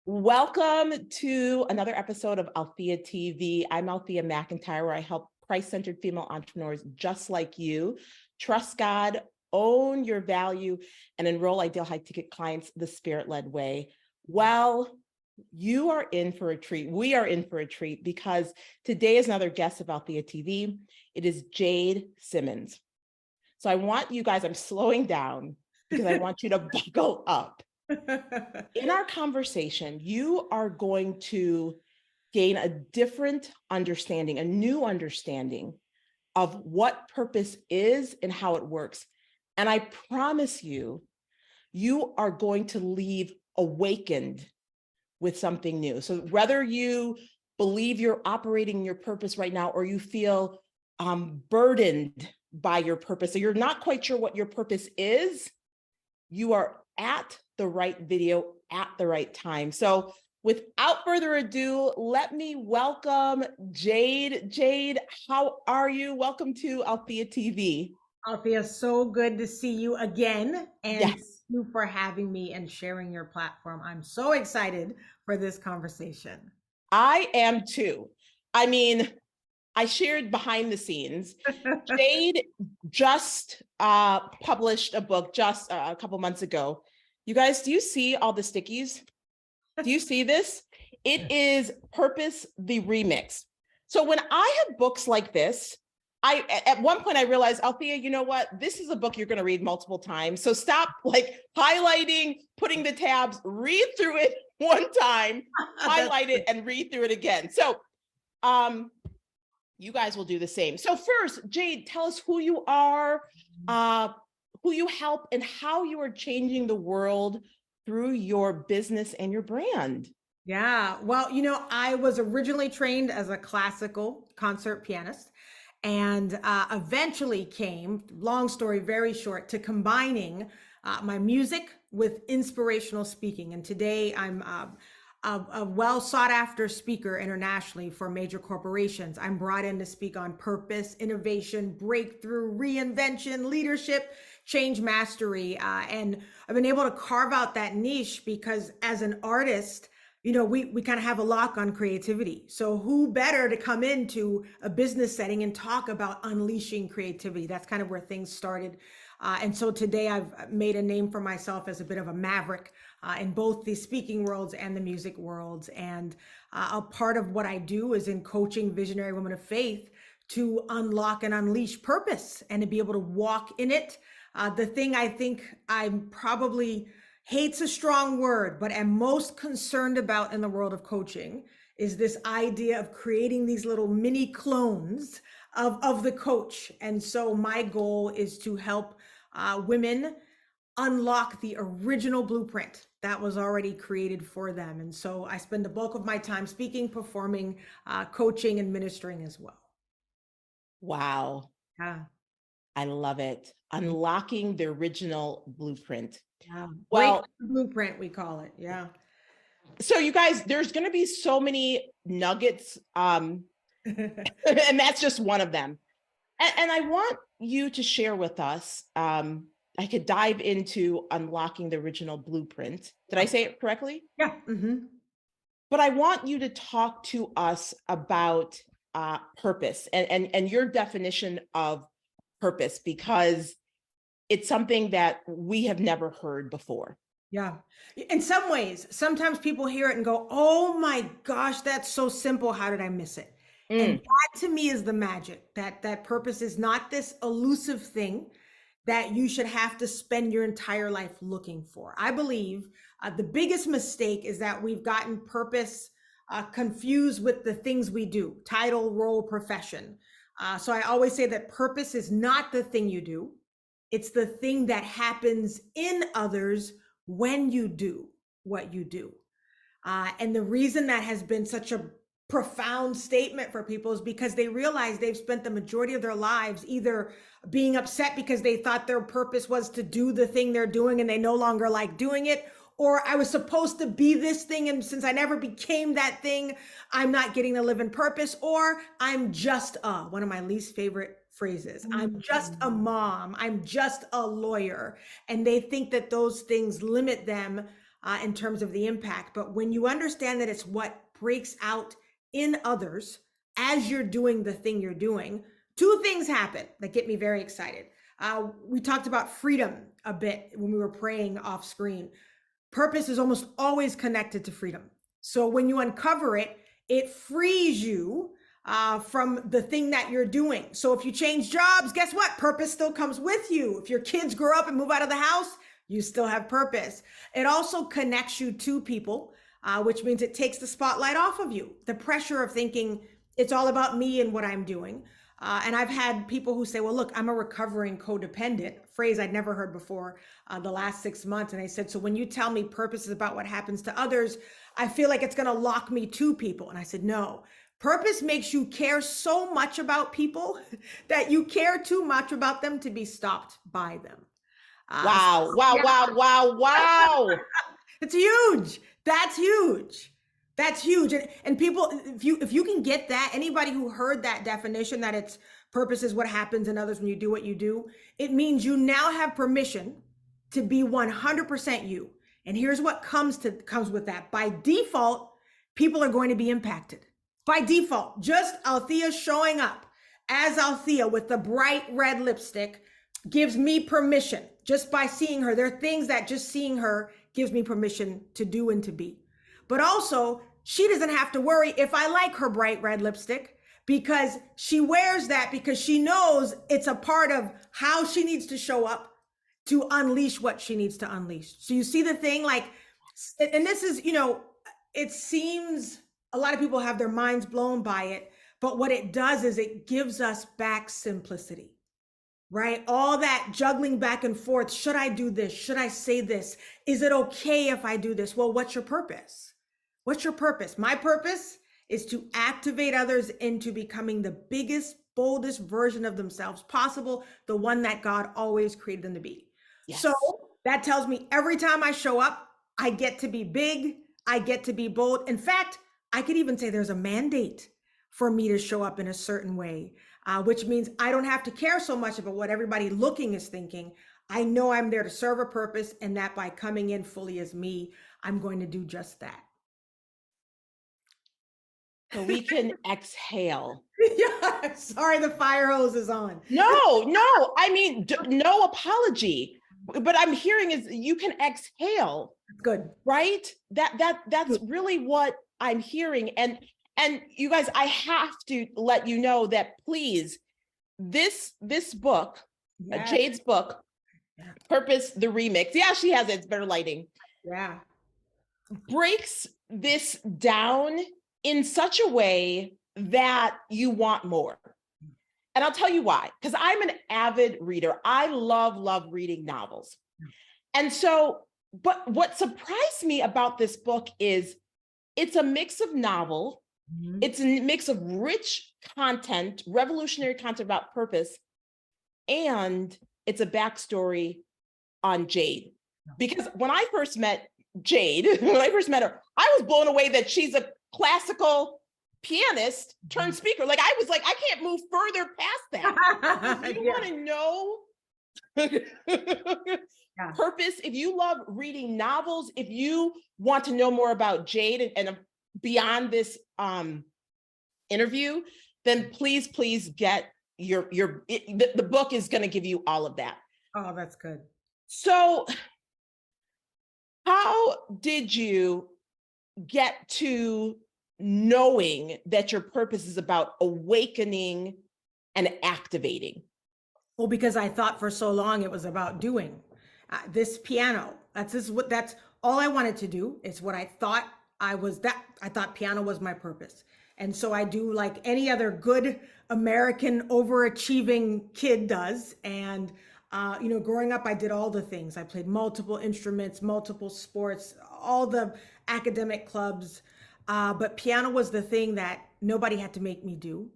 Welcome to another episode of Althea TV. I'm Althea McIntyre, where I help Christ-centered female entrepreneurs just like you trust God, own your value, and enroll ideal high-ticket clients the Spirit-led way. Well, you are in for a treat. We are in for a treat because today is another guest of Althea TV. It is Jade Simmons. So I want you guys, I'm slowing down because I want you to buckle up. In our conversation, you are going to gain a different understanding, a new understanding of what purpose is and how it works. And I promise you, you are going to leave awakened with something new. So whether you believe you're operating your purpose right now, or you feel burdened by your purpose, or you're not quite sure what your purpose is, you are at the right video at the right time. So without further ado, let me welcome Jade. Jade, how are you? Welcome to Althea TV. Althea, so good to see you again. And thank Yes, you for having me and sharing your platform. I'm so excited for this conversation. I am too. I mean, I shared behind the scenes. Jade just published a book just a couple months ago. You guys, do you see all the stickies? Do you see this? It is Purpose the Remix. So when I have books like this, at one point I realized, Althea, you know what? This is a book you're going to read multiple times. So stop like highlighting, putting the tabs, read through it one time, highlight it, and read through it again. So you guys will do the same. So first, Jade, tell us who you are, who you help, and how you are changing the world through your business and your brand. Yeah, well, I was originally trained as a classical concert pianist and eventually came, long story very short, to combining my music with inspirational speaking. And today I'm a well sought after speaker internationally for major corporations. I'm brought in to speak on purpose, innovation, breakthrough, reinvention, leadership, change mastery. And I've been able to carve out that niche because as an artist, we kind of have a lock on creativity. So who better to come into a business setting and talk about unleashing creativity? That's kind of where things started. And so today I've made a name for myself as a bit of a maverick in both the speaking worlds and the music worlds. And a part of what I do is in coaching visionary women of faith to unlock and unleash purpose and to be able to walk in it. The thing I think I'm probably hate's a strong word, but am most concerned about in the world of coaching is this idea of creating these little mini clones of the coach. And so my goal is to help women unlock the original blueprint that was already created for them. And so I spend the bulk of my time speaking, performing, coaching, and ministering as well. Wow, Yeah. I love it. Unlocking the original blueprint. Yeah. Break Well, the blueprint, we call it. Yeah. so you guys, there's going to be so many nuggets, and that's just one of them. And I want you to share with us. I could dive into unlocking the original blueprint. Did I say it correctly? Yeah. Mm-hmm. But I want you to talk to us about purpose and your definition of purpose, because it's something that we have never heard before. Yeah. In some ways, sometimes people hear it and go, oh my gosh, that's so simple. How did I miss it? And Mm, that to me is the magic, that purpose is not this elusive thing that you should have to spend your entire life looking for. I believe the biggest mistake is that we've gotten purpose confused with the things we do, title, role, profession. So I always say that purpose is not the thing you do. It's the thing that happens in others when you do what you do. And the reason that has been such a profound statement for people is because they realize they've spent the majority of their lives either being upset because they thought their purpose was to do the thing they're doing and they no longer like doing it, or I was supposed to be this thing and since I never became that thing, I'm not getting to live in purpose, or I'm just one of my least favorite phrases. I'm just a mom. I'm just a lawyer. And they think that those things limit them in terms of the impact. But when you understand that it's what breaks out in others as you're doing the thing you're doing, two things happen that get me very excited. We talked about freedom a bit when we were praying off screen. Purpose is almost always connected to freedom. So when you uncover it, it frees you from the thing that you're doing. So if you change jobs, guess what? Purpose still comes with you. If your kids grow up and move out of the house, you still have purpose. It also connects you to people, which means it takes the spotlight off of you. The pressure of thinking it's all about me and what I'm doing. And I've had people who say, well, look, I'm a recovering codependent, a phrase I'd never heard before the last 6 months. And I said, so when you tell me purpose is about what happens to others, I feel like it's going to lock me to people. And I said, no, purpose makes you care so much about people that you care too much about them to be stopped by them. Wow, wow, wow, wow, wow. It's huge. That's huge. That's huge. And people, if you can get that, anybody who heard that definition, that it's purpose is what happens in others when you do what you do, it means you now have permission to be 100% you. And here's what comes with that. By default, people are going to be impacted. By default, just Althea showing up as Althea with the bright red lipstick gives me permission. Just by seeing her, there are things that just seeing her gives me permission to do and to be. But also, she doesn't have to worry if I like her bright red lipstick, because she wears that because she knows it's a part of how she needs to show up to unleash what she needs to unleash. So you see the thing, like, and this is, it seems a lot of people have their minds blown by it, but what it does is it gives us back simplicity. Right? All that juggling back and forth. Should I do this? Should I say this? Is it okay if I do this? Well, what's your purpose? What's your purpose? My purpose is to activate others into becoming the biggest, boldest version of themselves possible, the one that God always created them to be. Yes. So that tells me every time I show up, I get to be big. I get to be bold. In fact, I could even say there's a mandate for me to show up in a certain way. Which means I don't have to care so much about what everybody looking is thinking. I know I'm there to serve a purpose, and that by coming in fully as me, I'm going to do just that. So we can exhale. Yeah, sorry, the fire hose is on. No, I mean, no apology. But I'm hearing is you can exhale. Good. Right? That's really what I'm hearing. And you guys, I have to let you know that please, this book, yes. Jade's book, yeah. Purpose, the remix. Yeah, she has it. It's better lighting. Yeah. Breaks this down in such a way that you want more. And I'll tell you why, because I'm an avid reader. I love reading novels. And so, but what surprised me about this book is it's a mix of novel. Mm-hmm. It's a mix of rich content, revolutionary content about purpose, and it's a backstory on Jade. Because when I first met Jade, I was blown away that she's a classical pianist turned speaker. Like I was like, I can't move further past that. You want to know purpose? If you love reading novels, if you want to know more about Jade and beyond this interview, then please get the book is going to give you all of that. Oh, that's good. So how did you get to knowing that your purpose is about awakening and activating? Well, because I thought for so long it was about doing this piano. That's all I wanted to do. It's what I thought I thought piano was my purpose. And so I do like any other good American overachieving kid does. And, growing up, I did all the things. I played multiple instruments, multiple sports, all the academic clubs. But piano was the thing that nobody had to make me do.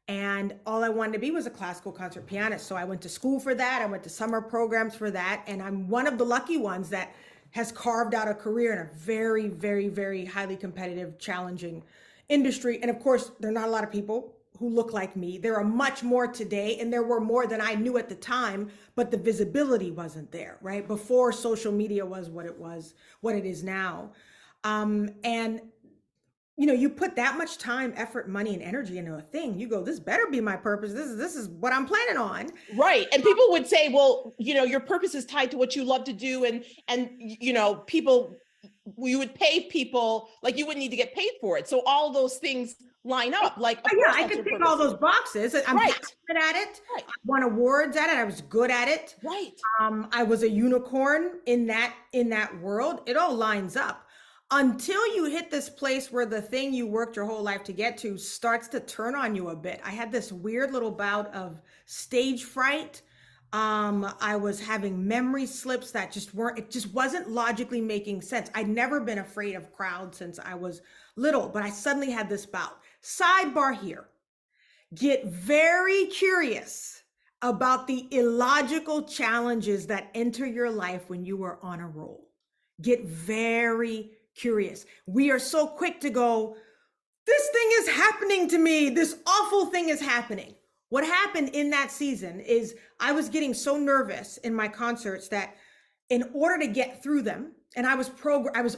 And all I wanted to be was a classical concert pianist. So I went to school for that. I went to summer programs for that. And I'm one of the lucky ones that has carved out a career in a very, very, very highly competitive, challenging industry. And of course, there are not a lot of people who look like me. There are much more today, and there were more than I knew at the time, but the visibility wasn't there, right? Before social media was, what it is now. And you put that much time, effort, money, and energy into a thing, you go, this better be my purpose. This is what I'm planning on. Right. And people would say, well, your purpose is tied to what you love to do. And people, you would pay people, like you wouldn't need to get paid for it. So all those things line up. Like, of course, I could tick all those boxes. I'm right. passionate at it. Right. I won awards at it. I was good at it. Right. I was a unicorn in that world. It all lines up until you hit this place where the thing you worked your whole life to get to starts to turn on you a bit. I had this weird little bout of stage fright. I was having memory slips that it just wasn't logically making sense. I'd never been afraid of crowds since I was little, but I suddenly had this bout. Sidebar here. Get very curious about the illogical challenges that enter your life when you are on a roll. Get very curious. We are so quick to go, this thing is happening to me. This awful thing is happening. What happened in that season is I was getting so nervous in my concerts that in order to get through them, and I was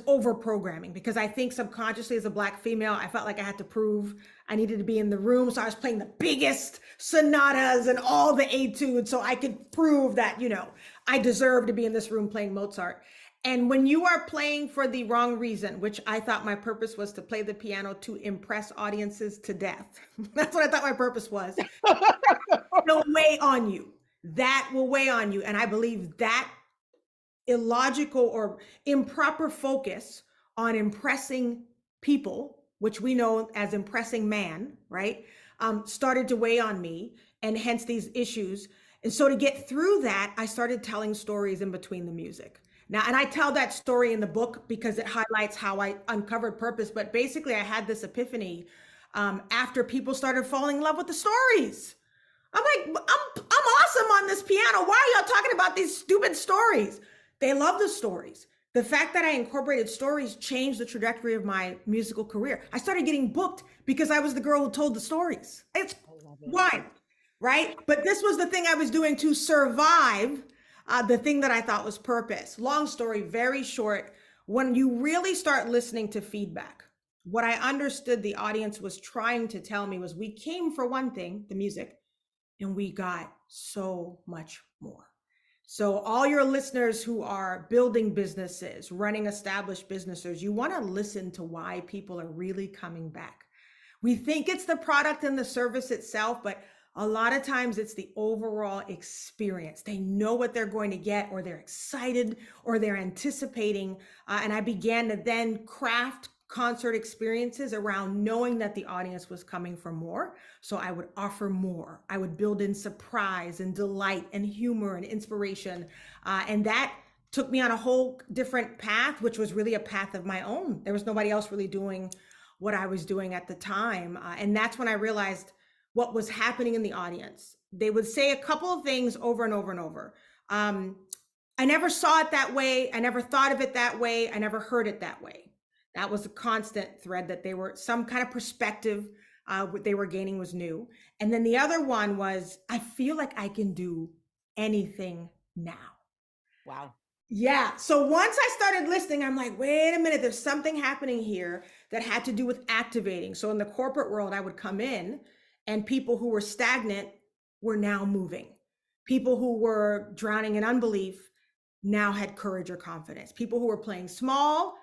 over programming, because I think subconsciously as a Black female, I felt like I had to prove I needed to be in the room. So I was playing the biggest sonatas and all the etudes so I could prove that, I deserve to be in this room playing Mozart. And when you are playing for the wrong reason, which I thought my purpose was to play the piano to impress audiences to death. That's what I thought my purpose was. It'll weigh on you. That will weigh on you. And I believe that illogical or improper focus on impressing people, which we know as impressing man, right? Started to weigh on me, and hence these issues. And so to get through that, I started telling stories in between the music. Now, and I tell that story in the book because it highlights how I uncovered purpose. But basically, I had this epiphany after people started falling in love with the stories. I'm like, I'm awesome on this piano. Why are y'all talking about these stupid stories? They love the stories. The fact that I incorporated stories changed the trajectory of my musical career. I started getting booked because I was the girl who told the stories. It's wild, right? But this was the thing I was doing to survive the thing that I thought was purpose. Long story, very short. When you really start listening to feedback, what I understood the audience was trying to tell me was, we came for one thing, the music, and we got so much more. So all your listeners who are building businesses, running established businesses, you want to listen to why people are really coming back. We think it's the product and the service itself, but a lot of times it's the overall experience. They know what they're going to get, or they're excited, or they're anticipating. And I began to then craft concert experiences around knowing that the audience was coming for more. So I would offer more. I would build in surprise and delight and humor and inspiration. And that took me on a whole different path, which was really a path of my own. There was nobody else really doing what I was doing at the time. And that's when I realized what was happening in the audience. They would say a couple of things over and over and over. I never saw it that way. I never thought of it that way. I never heard it that way. That was a constant thread, that they were some kind of perspective what they were gaining was new. And then the other one was, I feel like I can do anything now. Wow. Yeah. So once I started listening, I'm like, wait a minute, there's something happening here that had to do with activating. So in the corporate world, I would come in, and people who were stagnant were now moving. People who were drowning in unbelief now had courage or confidence. People who were playing small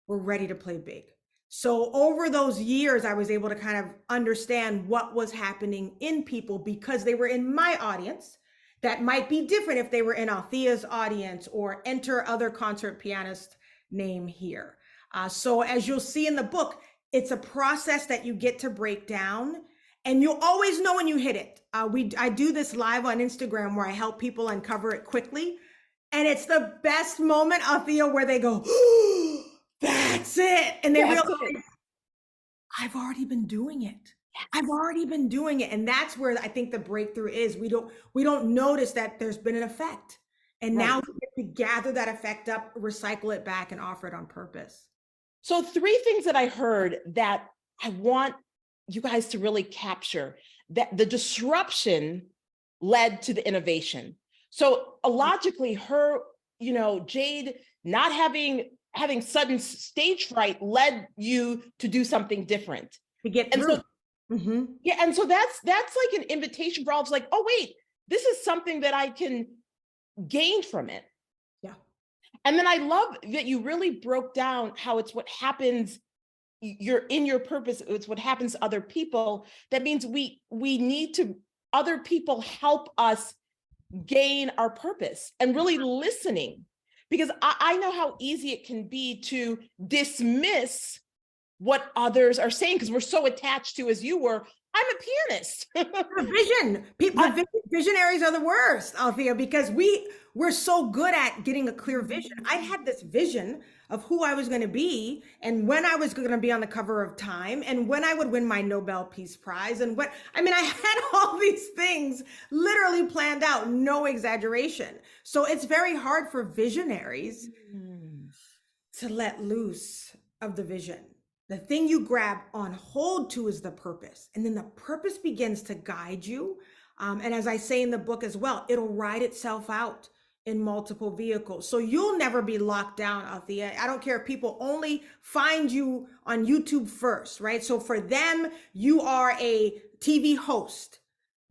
were ready to play big. So over those years, I was able to kind of understand what was happening in people, because they were in my audience. That might be different if they were in Althea's audience, or enter other concert pianist name here. So as you'll see in the book, it's a process that you get to break down, and you'll always know when you hit it. I do this live on Instagram where I help people uncover it quickly. And it's the best moment, Althea, where they go, oh, that's it. And they realize, I've already been doing it. Yes. I've already been doing it. And that's where I think the breakthrough is. We don't notice that there's been an effect. And now we get to gather that effect up, recycle it back, and offer it on purpose. So 3 things that I heard that I want you guys to really capture that the disruption led to the innovation. So logically, her, Jade not having sudden stage fright led you to do something different. To get And through. so, yeah, and so that's like an invitation for all of us, like, oh wait, this is something that I can gain from it. Yeah. And then I love that you really broke down how it's what happens, you're in your purpose, it's what happens to other people. That means we need to, other people help us gain our purpose, and really listening, because I know how easy it can be to dismiss what others are saying because we're so attached to, as you were, I'm a pianist. Vision. Visionaries are the worst, Althea, because we're so good at getting a clear vision. I had this vision of who I was going to be and when I was going to be on the cover of Time and when I would win my Nobel Peace Prize. And I had all these things literally planned out, no exaggeration. So it's very hard for visionaries to let loose of the vision. The thing you grab on hold to is the purpose. And then the purpose begins to guide you. And as I say in the book as well, it'll ride itself out in multiple vehicles. So you'll never be locked down, Althea. I don't care if people only find you on YouTube first, right? So for them, you are a TV host,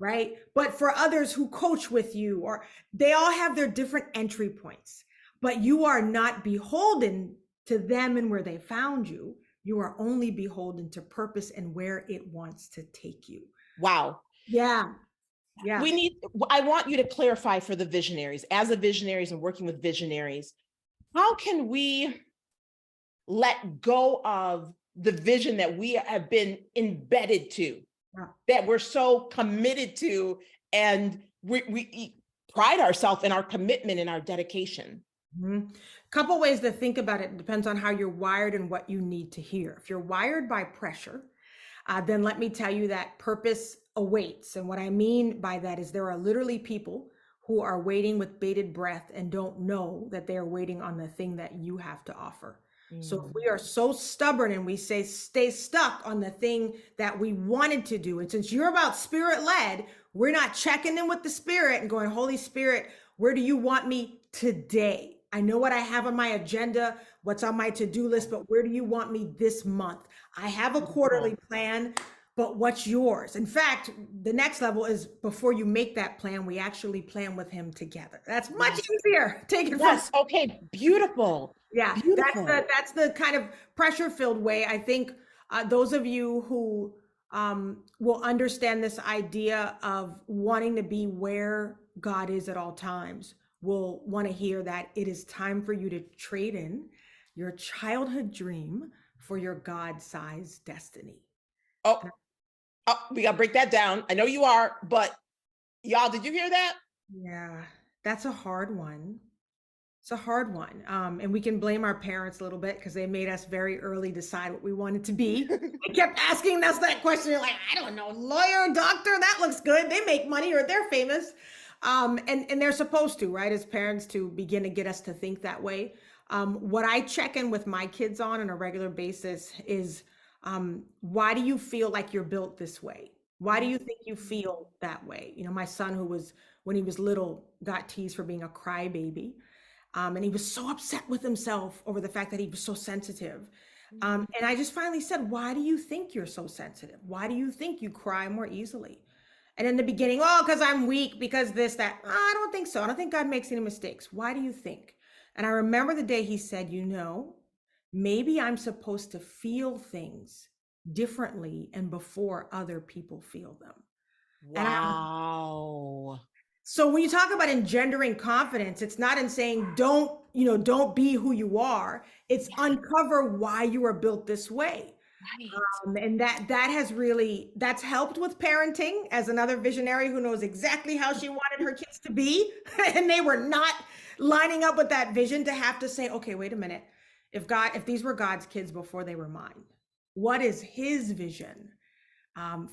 right? But for others who coach with you, or they all have their different entry points, but you are not beholden to them and where they found you. You are only beholden to purpose and where it wants to take you. Wow. Yeah. Yeah. I want you to clarify for the visionaries, as a visionaries and working with visionaries, how can we let go of the vision that we have been embedded to, that we're so committed to, and we pride ourselves in our commitment and our dedication? Couple ways to think about it. It depends on how you're wired and what you need to hear. If you're wired by pressure, then let me tell you that purpose awaits. And what I mean by that is there are literally people who are waiting with bated breath and don't know that they are waiting on the thing that you have to offer. So if we are so stubborn and we say stay stuck on the thing that we wanted to do, and since you're about spirit led, we're not checking in with the spirit and going, Holy Spirit, where do you want me today? I know what I have on my agenda, what's on my to-do list, but where do you want me this month? I have a quarterly plan, but what's yours? In fact, the next level is before you make that plan, we actually plan with him together. That's much easier. Take it from. Okay. Beautiful. Yeah. Beautiful. That's the kind of pressure-filled way. I think those of you who will understand this idea of wanting to be where God is at all times will want to hear that it is time for you to trade in your childhood dream for your God-sized destiny. Oh, we got to break that down. I know you are, but y'all, did you hear that? Yeah, that's a hard one. It's a hard one. And we can blame our parents a little bit because they made us very early decide what we wanted to be. They kept asking us that question. You're like, I don't know, lawyer, doctor, that looks good. They make money or they're famous. And they're supposed to, right, as parents, to begin to get us to think that way. What I check in with my kids on a regular basis is, why do you feel like you're built this way? Why do you think you feel that way? My son, who was, when he was little, got teased for being a crybaby. And he was so upset with himself over the fact that he was so sensitive. And I just finally said, why do you think you're so sensitive? Why do you think you cry more easily? And in the beginning, because I'm weak, because this, that. I don't think so. I don't think God makes any mistakes. Why do you think? And I remember the day he said, maybe I'm supposed to feel things differently and before other people feel them. Wow. So when you talk about engendering confidence, it's not in saying don't be who you are. It's uncover why you are built this way. Right. And that's helped with parenting, as another visionary who knows exactly how she wanted her kids to be. And they were not lining up with that vision, to have to say, okay, wait a minute. If these were God's kids before they were mine, what is his vision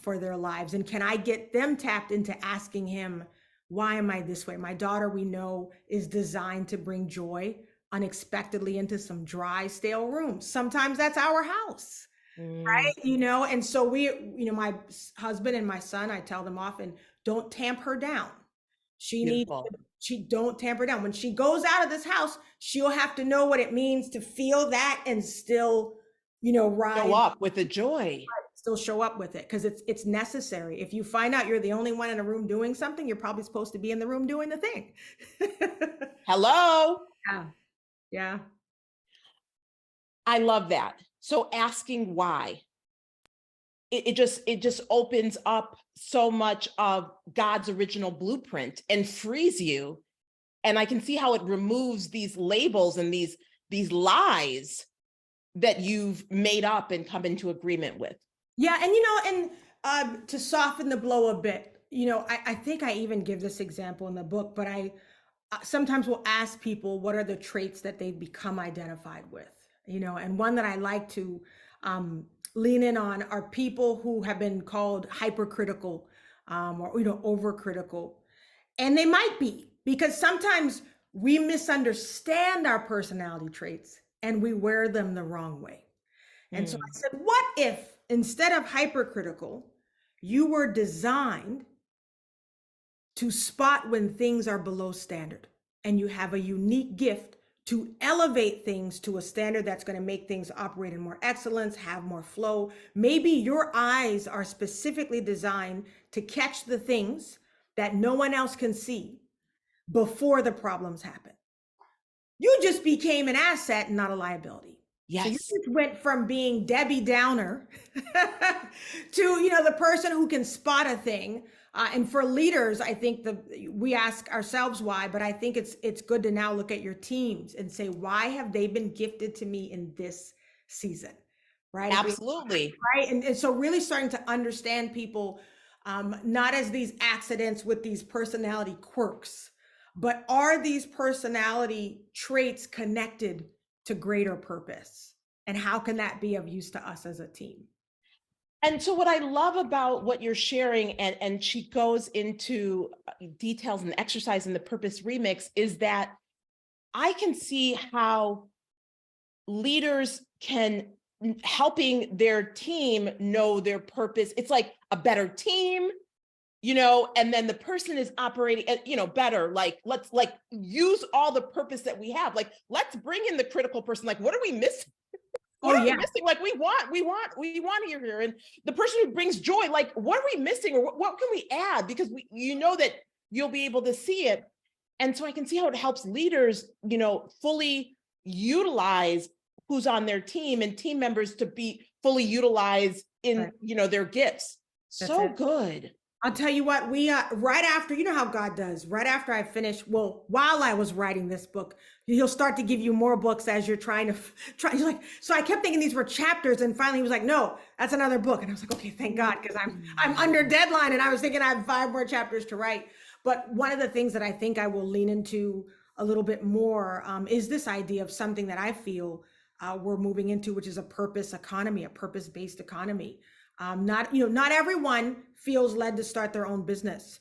for their lives? And can I get them tapped into asking him, why am I this way? My daughter, we know, is designed to bring joy unexpectedly into some dry, stale rooms. Sometimes that's our house. Mm, You know, and so my husband and my son, I tell them often, don't tamp her down. She needs beautiful. she don't tamper down. When she goes out of this house, she'll have to know what it means to feel that and still, Show rise, up with the joy. still show up with it because it's necessary. If you find out you're the only one in a room doing something, you're probably supposed to be in the room doing the thing. Hello. Yeah. Yeah. I love that. So asking why. It just opens up so much of God's original blueprint and frees you. And I can see how it removes these labels and these lies that you've made up and come into agreement with. Yeah, to soften the blow a bit, I think I even give this example in the book, but I sometimes will ask people what are the traits that they've become identified with, and one that I like to um, lean in on are people who have been called hypercritical, or overcritical, and they might be because sometimes we misunderstand our personality traits and we wear them the wrong way. And so I Mm, said, what if instead of hypercritical, you were designed to spot when things are below standard and you have a unique gift to elevate things to a standard that's going to make things operate in more excellence, have more flow. Maybe your eyes are specifically designed to catch the things that no one else can see before the problems happen. You just became an asset and not a liability. So you yes. just went from being Debbie Downer to, the person who can spot a thing. And for leaders, I think we ask ourselves why, but I think it's good to now look at your teams and say, why have they been gifted to me in this season? Right. If we Absolutely. Right. And so really starting to understand people, not as these accidents with these personality quirks, but are these personality traits connected to greater purpose? And how can that be of use to us as a team? And so what I love about what you're sharing, and she goes into details and exercise in the purpose remix, is that I can see how leaders can helping their team know their purpose. It's like a better team, and then the person is operating at, better. Like, let's like use all the purpose that we have. Like, let's bring in the critical person. Like, what are we missing? Oh What are we yeah, missing? Like, we want here. And the person who brings joy, like, what are we missing? Or what can we add? Because that you'll be able to see it. And so I can see how it helps leaders, fully utilize who's on their team and team members to be fully utilized in, right. their gifts. That's So it. good. I'll tell you what, we right after, how God does, right after I finished, well, while I was writing this book, he'll start to give you more books as you're trying to try. You're like, so I kept thinking these were chapters, and finally he was like, no, that's another book. And I was like, okay, thank God, because I'm under deadline, and I was thinking I have 5 more chapters to write. But one of the things that I think I will lean into a little bit more is this idea of something that I feel we're moving into, which is a purpose economy, a purpose-based economy. Not everyone feels led to start their own business,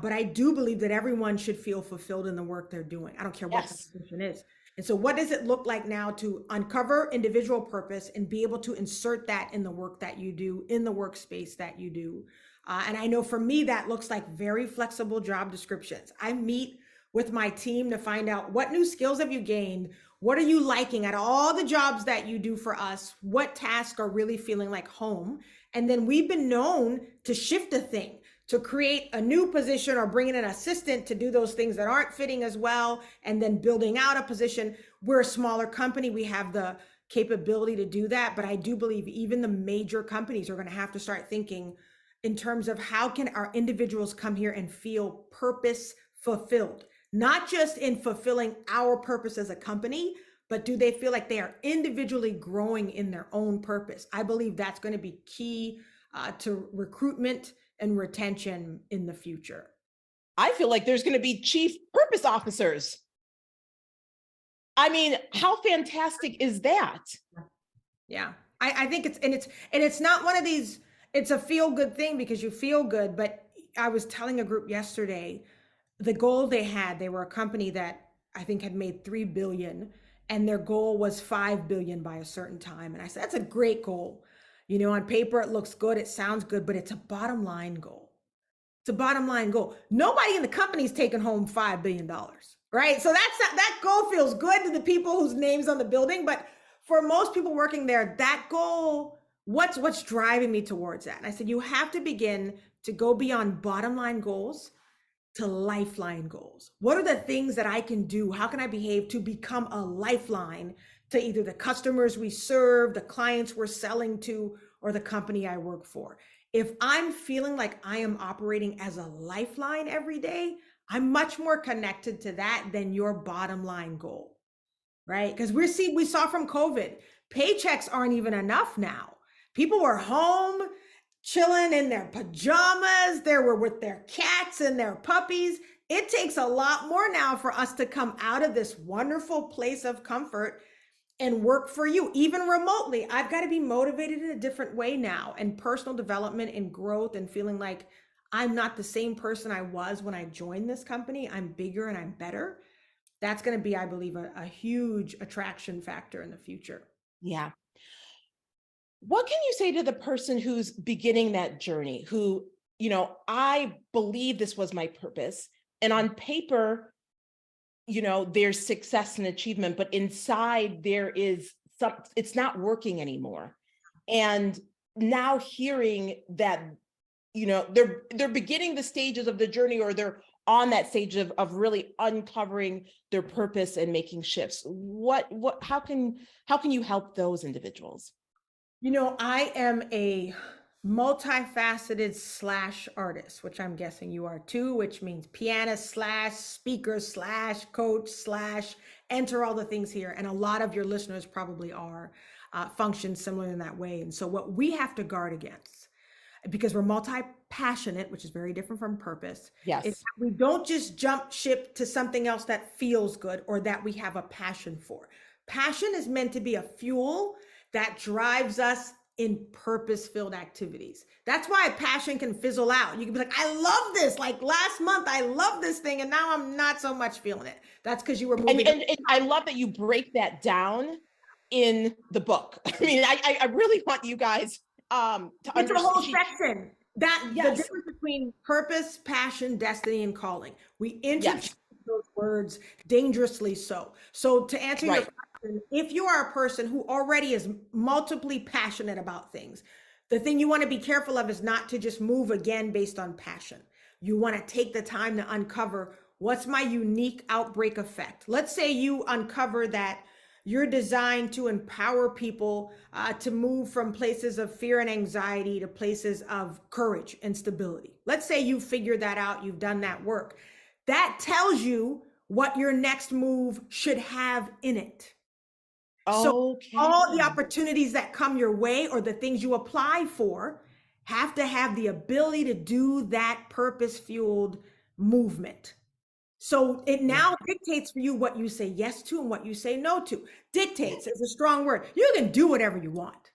but I do believe that everyone should feel fulfilled in the work they're doing. I don't care what the Yes. position is. And so, what does it look like now to uncover individual purpose and be able to insert that in the work that you do, in the workspace that you do? And I know for me, that looks like very flexible job descriptions. I meet with my team to find out what new skills have you gained? What are you liking at all the jobs that you do for us? What tasks are really feeling like home? And then we've been known to shift a thing, to create a new position or bring in an assistant to do those things that aren't fitting as well, and then building out a position. We're a smaller company. We have the capability to do that. But I do believe even the major companies are going to have to start thinking in terms of how can our individuals come here and feel purpose fulfilled, not just in fulfilling our purpose as a company, but do they feel like they are individually growing in their own purpose? I believe that's going to be key to recruitment and retention in the future. I feel like there's going to be chief purpose officers. I mean, how fantastic is that? Yeah, I think it's not one of these. It's a feel good thing because you feel good. But I was telling a group yesterday the goal they were a company that I think had made 3 billion, and their goal was 5 billion by a certain time. And I said, that's a great goal. You know, on paper, it looks good, it sounds good, but it's a bottom line goal. It's a bottom line goal. Nobody in the company is taking home $5 billion, right? So that goal feels good to the people whose name's on the building. But for most people working there, that goal, what's driving me towards that? And I said, you have to begin to go beyond bottom line goals to lifeline goals. What are the things that I can do? How can I behave to become a lifeline to either the customers we serve, the clients we're selling to, or the company I work for? If I'm feeling like I am operating as a lifeline every day, I'm much more connected to that than your bottom line goal, right? Because we saw from COVID, paychecks aren't even enough now. People were home chilling in their pajamas. They were with their cats and their puppies. It takes a lot more now for us to come out of this wonderful place of comfort and work for you, even remotely. I've got to be motivated in a different way now, and personal development and growth, and feeling like I'm not the same person I was when I joined this company. I'm bigger and I'm better. That's going to be, I believe, a huge attraction factor in the future. Yeah. What can you say to the person who's beginning that journey, who, I believe this was my purpose, and on paper, there's success and achievement, but inside there is it's not working anymore. And now hearing that, they're beginning the stages of the journey, or they're on that stage of really uncovering their purpose and making shifts. How can you help those individuals? I am a multifaceted slash artist, which I'm guessing you are too, which means pianist slash speaker slash coach slash enter all the things here. And a lot of your listeners probably are function similar in that way. And so what we have to guard against, because we're multi-passionate, which is very different from purpose, Yes. is that we don't just jump ship to something else that feels good or that we have a passion for. Passion is meant to be a fuel that drives us in purpose-filled activities. That's why passion can fizzle out. You can be like, I love this. Like last month, I love this thing, and now I'm not so much feeling it. That's because you were moving. And I love that you break that down in the book. I mean, I really want you guys to it's a whole understand. section. The difference between purpose, passion, destiny, and calling. We interchange those words dangerously so. So to answer your question, if you are a person who already is multiply passionate about things, the thing you want to be careful of is not to just move again based on passion. You want to take the time to uncover what's my unique outbreak effect. Let's say you uncover that you're designed to empower people to move from places of fear and anxiety to places of courage and stability. Let's say you figured that out, you've done that work. That tells you what your next move should have in it. So all the opportunities that come your way or the things you apply for have to have the ability to do that purpose-fueled movement. So it now dictates for you what you say yes to and what you say no to. Dictates is a strong word. You can do whatever you want.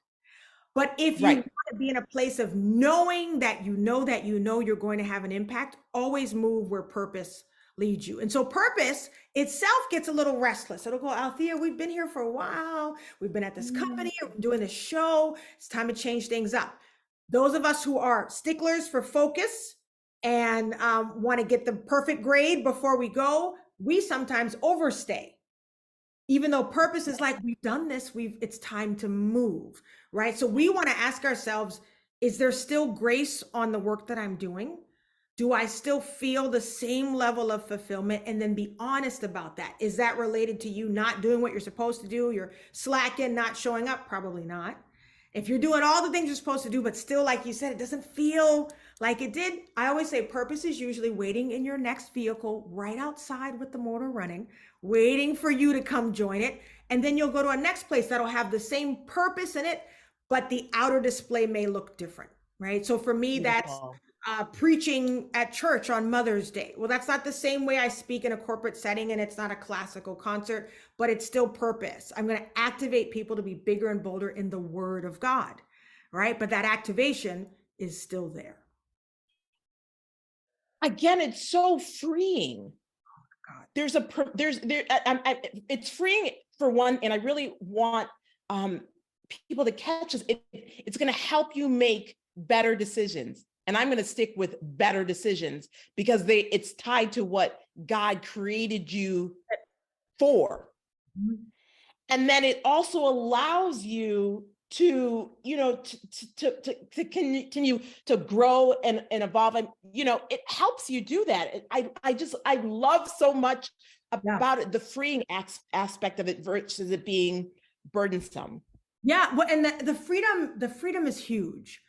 But if you want to be in a place of knowing that you're going to have an impact, always move where purpose leads you. And so purpose itself gets a little restless. It'll go, Althea, we've been here for a while. We've been at this company, we're doing this show. It's time to change things up. Those of us who are sticklers for focus and want to get the perfect grade before we go, we sometimes overstay. Even though purpose is like, we've done this, it's time to move, right? So we want to ask ourselves, is there still grace on the work that I'm doing? Do I still feel the same level of fulfillment? And then be honest about that. Is that related to you not doing what you're supposed to do? You're slacking, not showing up? Probably not. If you're doing all the things you're supposed to do, but still, like you said, it doesn't feel like it did. I always say purpose is usually waiting in your next vehicle right outside with the motor running, waiting for you to come join it. And then you'll go to a next place that'll have the same purpose in it, but the outer display may look different, right? So for me, that's preaching at church on Mother's Day. Well, that's not the same way I speak in a corporate setting, and it's not a classical concert, but it's still purpose. I'm going to activate people to be bigger and bolder in the Word of God, right? But that activation is still there. Again, it's so freeing. It's freeing for one, and I really want people to catch this. It's going to help you make better decisions. And I'm going to stick with better decisions because it's tied to what God created you for. Mhm. And then it also allows you to, to continue to grow and evolve. And, it helps you do that. I love so much Yeah. about it, the freeing aspect of it versus it being burdensome. Yeah. Well, and the freedom is huge.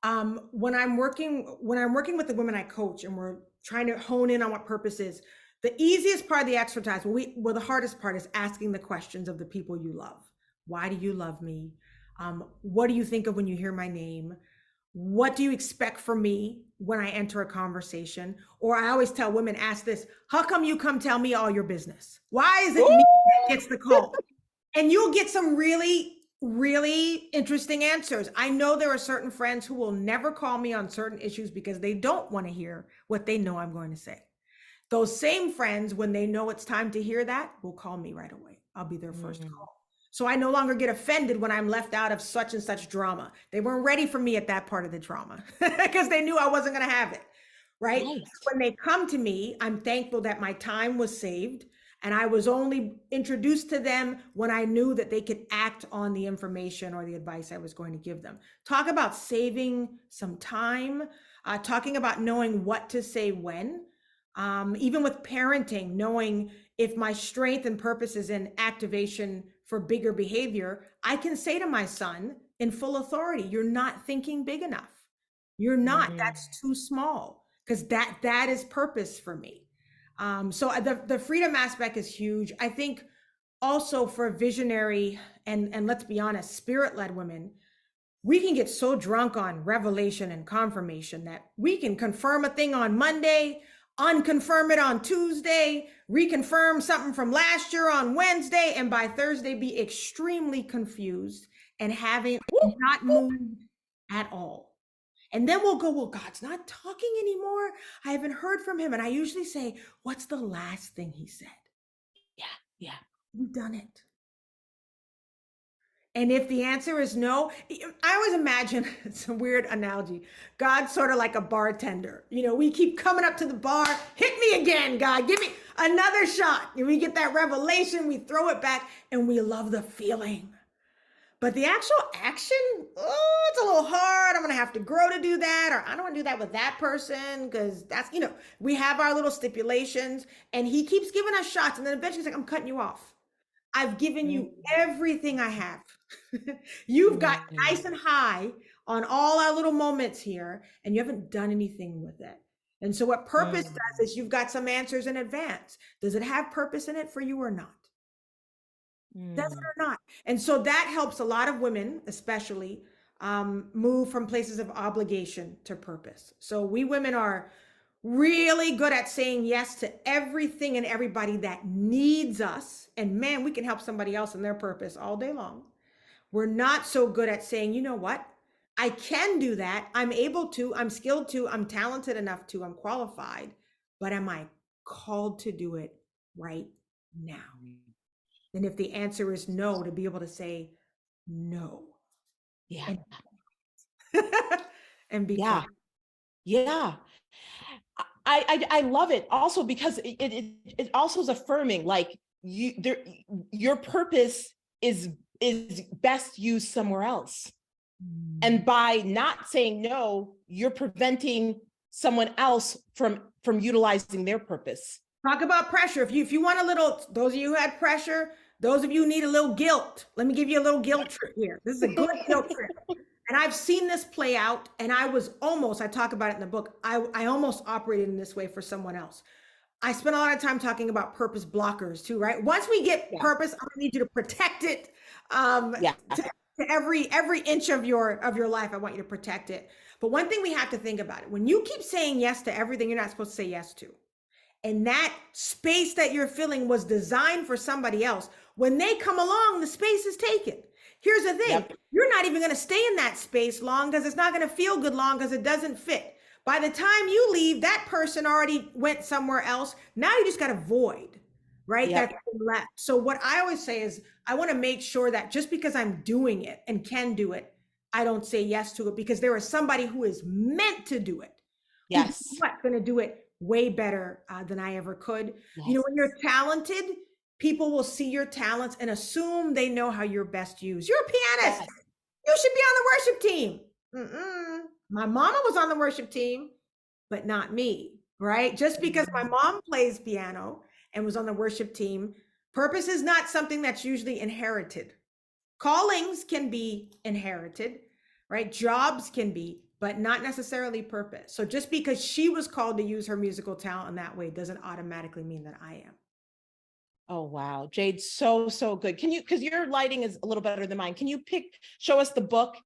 When I'm working with the women I coach and we're trying to hone in on what purpose is, the easiest part of the exercise, the hardest part is asking the questions of the people you love. Why do you love me? What do you think of when you hear my name? What do you expect from me when I enter a conversation? Or I always tell women, ask this, how come you come tell me all your business? Why is it me that gets the call? And you'll get some really, really interesting answers. I know there are certain friends who will never call me on certain issues because they don't want to hear what they know I'm going to say. Those same friends, when they know it's time to hear that, will call me right away. I'll be their first call. So I no longer get offended when I'm left out of such and such drama. They weren't ready for me at that part of the drama because they knew I wasn't going to have it. Right? Right. When they come to me, I'm thankful that my time was saved. And I was only introduced to them when I knew that they could act on the information or the advice I was going to give them. Talk about saving some time, talking about knowing what to say when, even with parenting, knowing if my strength and purpose is in activation for bigger behavior, I can say to my son in full authority, you're not thinking big enough. You're not, that's too small, because that is purpose for me. So the freedom aspect is huge. I think also for visionary and let's be honest, spirit-led women, we can get so drunk on revelation and confirmation that we can confirm a thing on Monday, unconfirm it on Tuesday, reconfirm something from last year on Wednesday, and by Thursday be extremely confused and having not moved at all. And then we'll go, well, God's not talking anymore. I haven't heard from him. And I usually say, what's the last thing he said? Yeah. We've done it. And if the answer is no, I always imagine, it's a weird analogy, God's sort of like a bartender. We keep coming up to the bar, hit me again, God, give me another shot. And we get that revelation, we throw it back, and we love the feeling. But the actual action, it's a little hard. I'm going to have to grow to do that. Or I don't want to do that with that person because that's, we have our little stipulations and he keeps giving us shots. And then eventually he's like, I'm cutting you off. I've given you everything I have. You've got nice and high on all our little moments here and you haven't done anything with it. And so what purpose does is you've got some answers in advance. Does it have purpose in it for you or not? Does it or not? And so that helps a lot of women, especially, move from places of obligation to purpose. So we women are really good at saying yes to everything and everybody that needs us. And man, we can help somebody else in their purpose all day long. We're not so good at saying, you know what? I can do that. I'm able to, I'm skilled to, I'm talented enough to, I'm qualified, but am I called to do it right now? And if the answer is no, to be able to say no. Yeah. And be Yeah. Yeah. I love it also because it also is affirming, like your purpose is best used somewhere else. And by not saying no, you're preventing someone else from utilizing their purpose. Talk about pressure. If you want a little, those of you who had pressure, those of you who need a little guilt, let me give you a little guilt trip here. This is a good guilt trip. And I've seen this play out, and I talk about it in the book, I almost operated in this way for someone else. I spent a lot of time talking about purpose blockers too, right? Once we get purpose, I'm gonna need you to protect it. To every inch of your life, I want you to protect it. But one thing we have to think about it, when you keep saying yes to everything you're not supposed to say yes to, and that space that you're filling was designed for somebody else, when they come along, the space is taken. Here's the thing, you're not even going to stay in that space long because it's not going to feel good long because it doesn't fit. By the time you leave, that person already went somewhere else. Now you just got a void. right? Yep. That's been left. So what I always say is I want to make sure that just because I'm doing it and can do it, I don't say yes to it, because there is somebody who is meant to do it, who's Yes. going to do it way better than I ever could. You know, Yes. when you're talented, people will see your talents and assume they know how you're best used. You're a pianist. Yes. You should be on the worship team. Mm-mm. My mama was on the worship team, but not me, right? Just because my mom plays piano and was on the worship team, purpose is not something that's usually inherited. Callings can be inherited, right? Jobs can be, but not necessarily purpose. So just because she was called to use her musical talent in that way doesn't automatically mean that I am. Oh, wow. Jade, so, so good. Can you, because your lighting is a little better than mine. Can you show us the book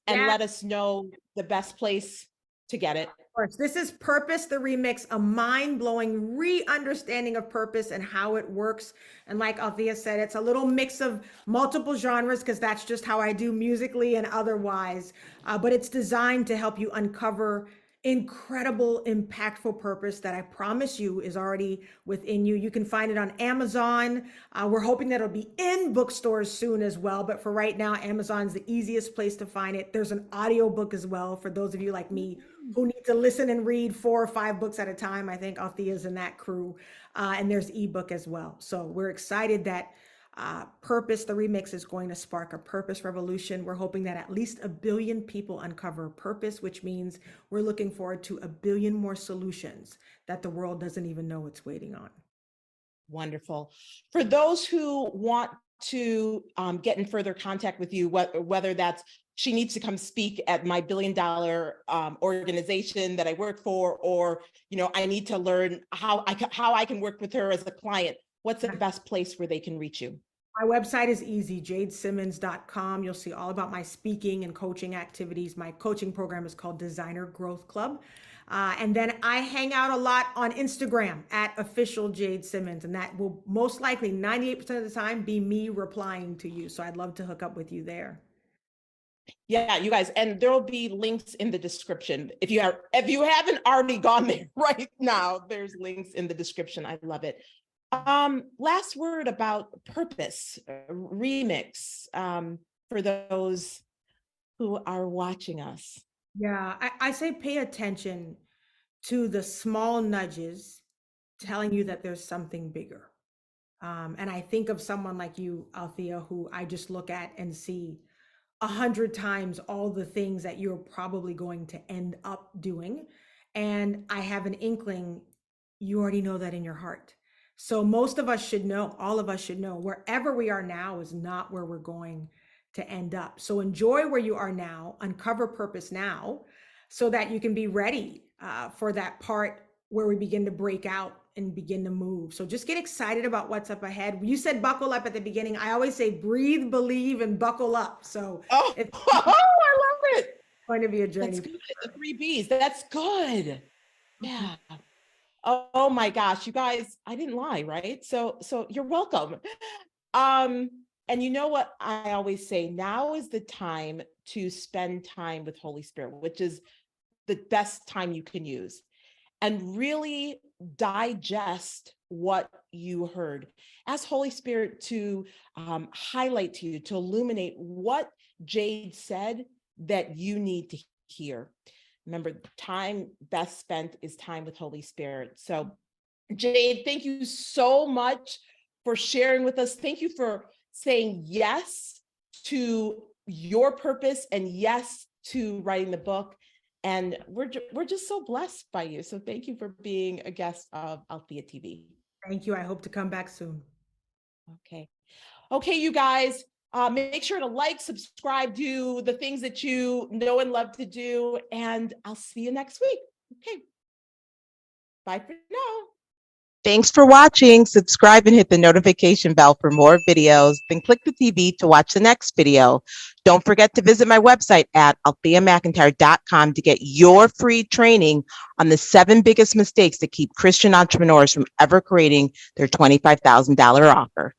and Yeah. let us know the best place to get it? Of course. This is Purpose, the Remix, a mind-blowing re-understanding of purpose and how it works. And like Althea said, it's a little mix of multiple genres, because that's just how I do musically and otherwise. But it's designed to help you uncover incredible, impactful purpose that I promise you is already within you. You can find it on Amazon. We're hoping that it'll be in bookstores soon as well. But for right now, Amazon's the easiest place to find it. There's an audiobook as well for those of you like me who need to listen and read 4 or 5 books at a time. I think Althea's in that crew. And there's ebook as well. So we're excited that Purpose, the Remix, is going to spark a purpose revolution. We're hoping that at least 1 billion people uncover purpose, which means we're looking forward to 1 billion more solutions that the world doesn't even know it's waiting on. Wonderful. For those who want to get in further contact with you, whether that's she needs to come speak at my $1 billion organization that I work for, or, you know, I need to learn how I can work with her as a client, what's the best place where they can reach you? My website is easy, jadesimmons.com. You'll see all about my speaking and coaching activities. My coaching program is called Designer Growth Club. And then I hang out a lot on Instagram at official Jade Simmons. And that will most likely 98% of the time be me replying to you. So I'd love to hook up with you there. Yeah, you guys, and there will be links in the description. If you haven't already gone there right now, there's links in the description. I love it. Last word about purpose, remix, for those who are watching us. Yeah, I say pay attention to the small nudges telling you that there's something bigger. And I think of someone like you, Althea, who I just look at and see 100 times all the things that you're probably going to end up doing. And I have an inkling, you already know that in your heart. So most of us should know, all of us should know, wherever we are now is not where we're going to end up. So enjoy where you are now, uncover purpose now, so that you can be ready for that part where we begin to break out and begin to move. So just get excited about what's up ahead. You said buckle up at the beginning. I always say breathe, believe, and buckle up. So I love it. Going to be a journey. That's good. The 3 B's. That's good. Yeah. Oh my gosh, you guys, I didn't lie, right? So you're welcome. And you know what I always say, now is the time to spend time with Holy Spirit, which is the best time you can use, and really digest what you heard. Ask Holy Spirit to highlight to you, to illuminate what Jade said that you need to hear. Remember, time best spent is time with Holy Spirit. So Jade, thank you so much for sharing with us. Thank you for saying yes to your purpose and yes to writing the book. And we're just so blessed by you. So thank you for being a guest of Althea TV. Thank you. I hope to come back soon. Okay, you guys, make sure to like, subscribe, do the things that you know and love to do. And I'll see you next week. Okay. Bye for now. Thanks for watching. Subscribe and hit the notification bell for more videos. Then click the TV to watch the next video. Don't forget to visit my website at altheamcintyre.com to get your free training on the 7 biggest mistakes that keep Christian entrepreneurs from ever creating their $25,000 offer.